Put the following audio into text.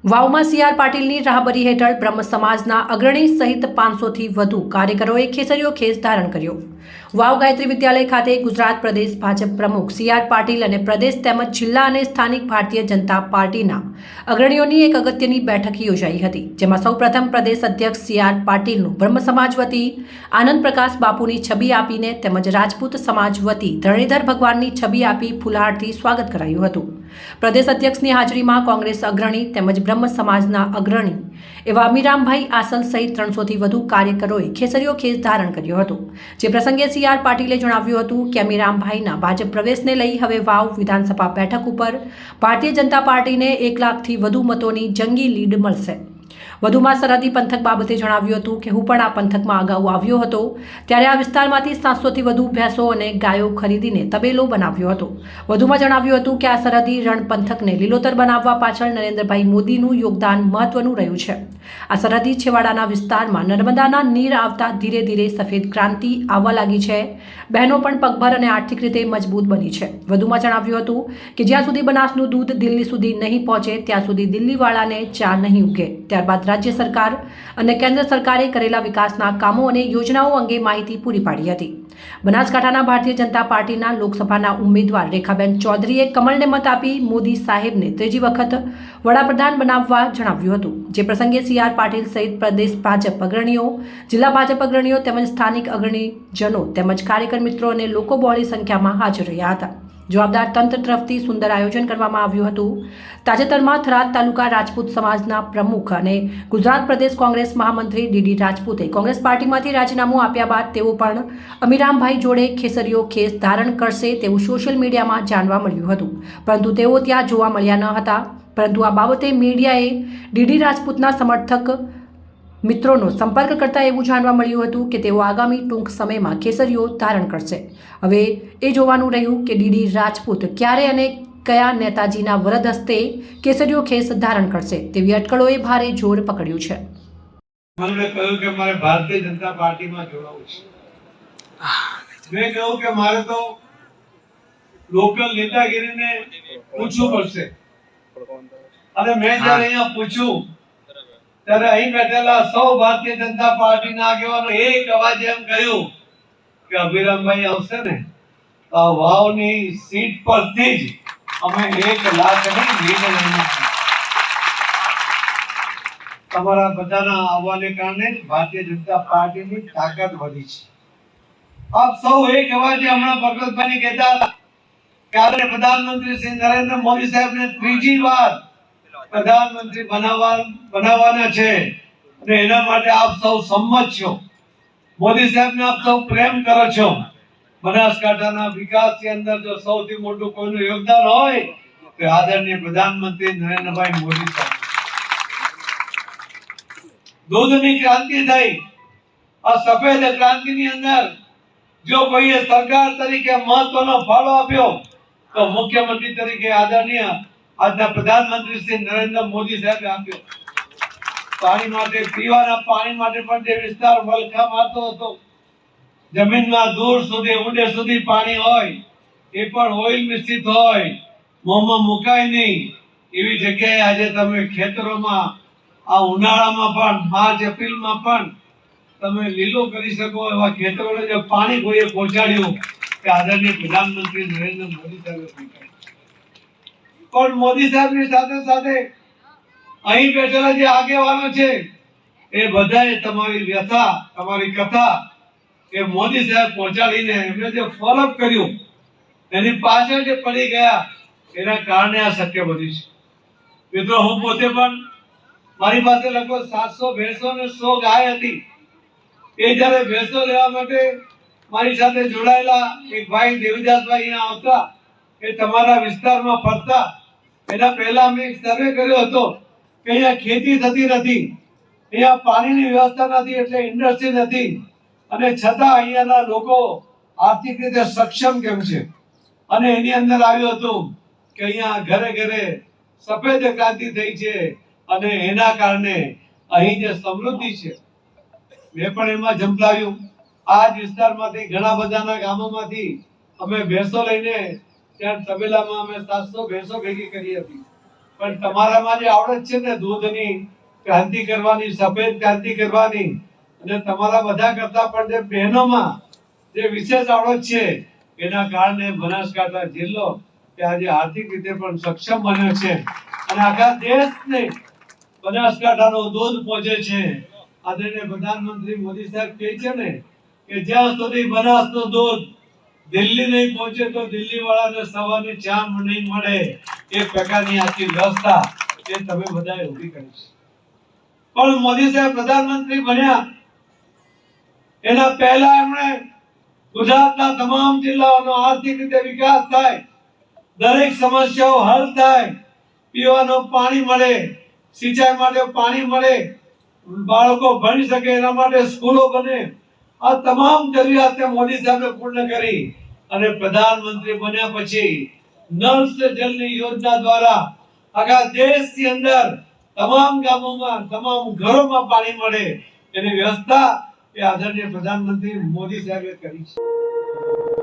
વાવમાં CR પાટીલની રાહબરી હેઠળ બ્રહ્મ સમાજના અગ્રણી સહિત 500થી વધુ કાર્યકરોએ કેસરીયો ખેસ ધારણ કર્યો. વાવ ગાયત્રી વિદ્યાલય ખાતે ગુજરાત પ્રદેશ ભાજપ પ્રમુખ સીઆર પાટીલ અને પ્રદેશ તેમજ જિલ્લા અને સ્થાનિક ભારતીય જનતા પાર્ટીના અગ્રણીઓની એક અગત્યની બેઠક યોજાઈ હતી, જેમાં સૌપ્રથમ પ્રદેશ અધ્યક્ષ સીઆર પાટીલનું બ્રહ્મ સમાજ વતી આનંદ પ્રકાશ બાપુની છબી આપીને તેમજ રાજપૂત સમાજ વતી ધરણીધર ભગવાનની છબી આપી ફુલહારથી સ્વાગત કરાયું હતું. પ્રદેશ અધ્યક્ષની હાજરીમાં કોંગ્રેસ અગ્રણી તેમજ બ્રહ્મ સમાજના અગ્રણી એવા અમીરામભાઈ આસલ સહિત 300થી વધુ કાર્યકરોએ કેસરીયો ખેસ ધારણ કર્યો હતો. જે પ્રસંગે સીઆર પાટીલે જણાવ્યું હતું કે અમીરામભાઈના ભાજપ પ્રવેશને લઈ હવે વાવ વિધાનસભા બેઠક ઉપર ભારતીય જનતા પાર્ટીને 1 લાખથી વધુ મતોની જંગી લીડ મળશે. વધુમાં સરહદી પંથક બાબતે જણાવ્યું હતું કે હું પણ આ પંથકમાં અગાઉ આવ્યો હતો, ત્યારે આ વિસ્તારમાંથી 700થી વધુ ભેંસો અને ગાયો ખરીદીને તબેલો બનાવ્યો હતો. વધુમાં જણાવ્યું હતું કે આ સરહદી રણ પંથકને લીલોતર બનાવવા પાછળ નરેન્દ્રભાઈ મોદીનું યોગદાન મહત્વનું રહ્યું છે. આ સરહદી છેવાડાના વિસ્તારમાં નર્મદાના નીર આવતા ધીરે ધીરે સફેદ ક્રાંતિ આવવા લાગી છે. બહેનો પણ પગભર અને આર્થિક રીતે મજબૂત બની છે. વધુમાં જણાવ્યું હતું કે જ્યાં સુધી બનાસનું દૂધ દિલ્હી સુધી નહીં પહોંચે ત્યાં સુધી દિલ્હીવાળાને ચા નહીં ઉગે. ત્યારબાદ રાજ્ય સરકાર અને કેન્દ્ર સરકારે કરેલા વિકાસના કામો અને યોજનાઓ અંગે માહિતી પૂરી પાડી હતી. બનાસકાંઠાના ભારતીય જનતા પાર્ટીના લોકસભાના ઉમેદવાર રેખાબેન ચૌધરીએ કમળને મત આપી મોદી સાહેબને ત્રીજી વખત વડાપ્રધાન બનાવવા જણાવ્યું હતું. જે પ્રસંગે સીઆર પાટીલ સહિત પ્રદેશ ભાજપ અગ્રણીઓ, જિલ્લા ભાજપ અગ્રણીઓ તેમજ સ્થાનિક અગ્રણીજનો તેમજ કાર્યકર મિત્રો અને લોકો બહોળી સંખ્યામાં હાજર રહ્યા હતા. જવાબદાર તંત્ર તરફથી સુંદર આયોજન કરવામાં આવ્યું હતું. તાજેતરમાં થરાદ તાલુકા રાજપૂત સમાજના પ્રમુખ અને ગુજરાત પ્રદેશ કોંગ્રેસ મહામંત્રી ડીડી રાજપૂતે કોંગ્રેસ પાર્ટીમાંથી રાજીનામું આપ્યા બાદ તેઓ પણ અમીરામભાઈ જોડે કેસરીયો ખેસ ધારણ કરશે તેવું સોશિયલ મીડિયામાં જાણવા મળ્યું હતું, પરંતુ તેઓ ત્યાં જોવા મળ્યા ન હતા. પરંતુ આ બાબતે મીડિયાએ ડીડી રાજપૂતના સમર્થક મિત્રોનો સંપર્ક કરતા એવું જાણવા મળ્યું હતું કે તેઓ આગામી ટૂંક સમયમાં કેસરીયો ધારણ કરશે. હવે એ જોવાનું રહ્યું કે ડીડી રાજપૂત ક્યારે અને કયા નેતાજીના વરદ હસ્તે કેસરીયો ખેસ ધારણ કરશે તેવી અટકળોએ ભારે જોર પકડ્યું છે. મને કહ્યું કે મારે ભારતીય જનતા પાર્ટીમાં જોડાવું છે. મેં કહ્યું કે મારે તો લોકલ નેતાગીરીને પૂછવું પડશે. અને મેં જ્યારે અહીંયા પૂછ્યું ત્યારે અહીં બેઠેલા સૌ ભારતીય જનતા પાર્ટીના આગેવાનો એક અવાજે એમ કહ્યું કે અભિરામભાઈ આવશે ને તો વાવની સીટ પરથી જ અમે 1 લાખની લીડ લઈને તમારા બધાના આવવાને કારણે ભારતીય જનતા પાર્ટીની તાકાત વધી છે. આપ સૌ એક અવાજે હમણાં ભગવતભાઈ કહેતા હતા કે આપણે પ્રધાનમંત્રી શ્રી નરેન્દ્ર મોદી સાહેબને ત્રીજી વાર પ્રધાનમંત્રી બનાવવાના છે અને એના માટે આપ સૌ સંમત છો. મોદી સાહેબને આપ સૌ પ્રેમ કરો છો. બનાસકાંઠાના વિકાસની અંદર જો સૌથી મોટું કોઈનું યોગદાન હોય તો આદરણીય પ્રધાનમંત્રી નરેન્દ્રભાઈ મોદી સાહેબ. દૂધની ક્રાંતિ થઈ, આ સફેદ ક્રાંતિની અંદર જો કોઈએ સરકાર તરીકે મહત્વનો ફાળો આપ્યો તો મુખ્યમંત્રી તરીકે આદરણીય આજના પ્રધાનમંત્રી શ્રી નરેન્દ્ર મોદી સાહેબે આપ્યો. પાણી માટે, પીવાના પાણી માટે પણ જે વિસ્તાર વલખા મારતો હતો, જમીનમાં દૂર સુધી ઊંડે સુધી પાણી હોય, એ પણ ઓઇલ મિશ્રિત હોય, મોંમાં મુકાય નહીં એવી જગ્યાએ આજે તમે ખેતરોમાં આ ઉનાળામાં પણ માર્ચ એપ્રિલમાં પણ તમે લીલો કરી શકો એવા ખેતરોને જે પાણી કોઈએ પહોંચાડ્યું કે આદરણીય પ્રધાનમંત્રી નરેન્દ્ર મોદી સાહેબે પહોંચાડ્યું. પણ મોદી સાહેબની સાથે સાથે અહીં બેઠેલા જે આગેવાનો છે એ બધાએ તમારી વ્યથા, તમારી કથા એ મોદી સાહેબ પહોંચાડીને એમને જે ફોલોઅપ કર્યું એની પાછળ જે પડી ગયા એના કારણે આ શક્ય બન્યું છે. મિત્રો, હું પોતે પણ મારી પાસે લગભગ 700 ભેંસો અને 100 ગાય હતી. એ જ્યારે ભેંસો લેવા માટે મારી સાથે જોડાયેલા એક ભાઈ દેવીદાસભાઈ અહીંયા આવતા, એ તમારા વિસ્તારમાં ફરતા, એના પહેલા અમે એક સર્વે કર્યો હતો કે અહીંયા ખેતી થતી નથી, અહીંયા પાણીની વ્યવસ્થા નથી, એટલે ઇન્ડસ્ટ્રી નથી, અને છતાં અહીંયાના લોકો આર્થિક રીતે સક્ષમ કેમ છે. અને એની અંદર આવ્યું હતું કે અહીંયા ઘરે ઘરે સફેદ ક્રાંતિ થઈ છે અને એના કારણે અહીં જે સમૃદ્ધિ છે મેં પણ એમાં ઝંપલાવ્યું. આ જ વિસ્તારમાંથી ઘણા બધાના ગામોમાંથી અમે ભેંસો લઈને ત્યાં તબેલામાં અમે 700 ભેંસો ભેગી કરી હતી. પણ તમારામાં જે આવડત છે ને દૂધની ક્રાંતિ કરવાની, સફેદ ક્રાંતિ કરવાની, અને તમારા બધા કરતા પણ જે બહેનોમાં જે વિશેષ આવડત છે એના કારણે બનાસકાંઠા જિલ્લો કે આજે આર્થિક રીતે પણ સક્ષમ બન્યો છે અને આખા દેશને બનાસકાંઠાનું દૂધ પહોંચે છે. આદરણીય પ્રધાનમંત્રી મોદી સાહેબ કહે છે ને કે જ્યાં સુધી બનાસનું દૂધ દિલ્હી નહીં પહોંચે તો દિલ્હી વાળાને સવારની ચા નહીં મળે. એ પ્રકારની આખી વ્યવસ્થા એ તમે બધાએ ઊભી કરી છે. પણ મોદી સાહેબ પ્રધાનમંત્રી બન્યા એના પહેલા એમણે ગુજરાતના તમામ જિલ્લાઓનો આર્થિક રીતે વિકાસ થાય, દરેક સમસ્યાઓ હલ થાય, પીવાનું પાણી મળે, સિંચાઈ માટે પાણી મળે, બાળકો ભણી શકે એના માટે સ્કૂલો બને, આ તમામ જરૂરિયાતને મોદી સાહેબે પૂર્ણ કરી અને પ્રધાનમંત્રી બન્યા પછી નળ સે જલની યોજના દ્વારા આખા દેશની અંદર તમામ ગામોમાં, તમામ ઘરોમાં પાણી મળે એની વ્યવસ્થા એ આદરણીય પ્રધાનમંત્રી મોદી સાહેબે કરી છે.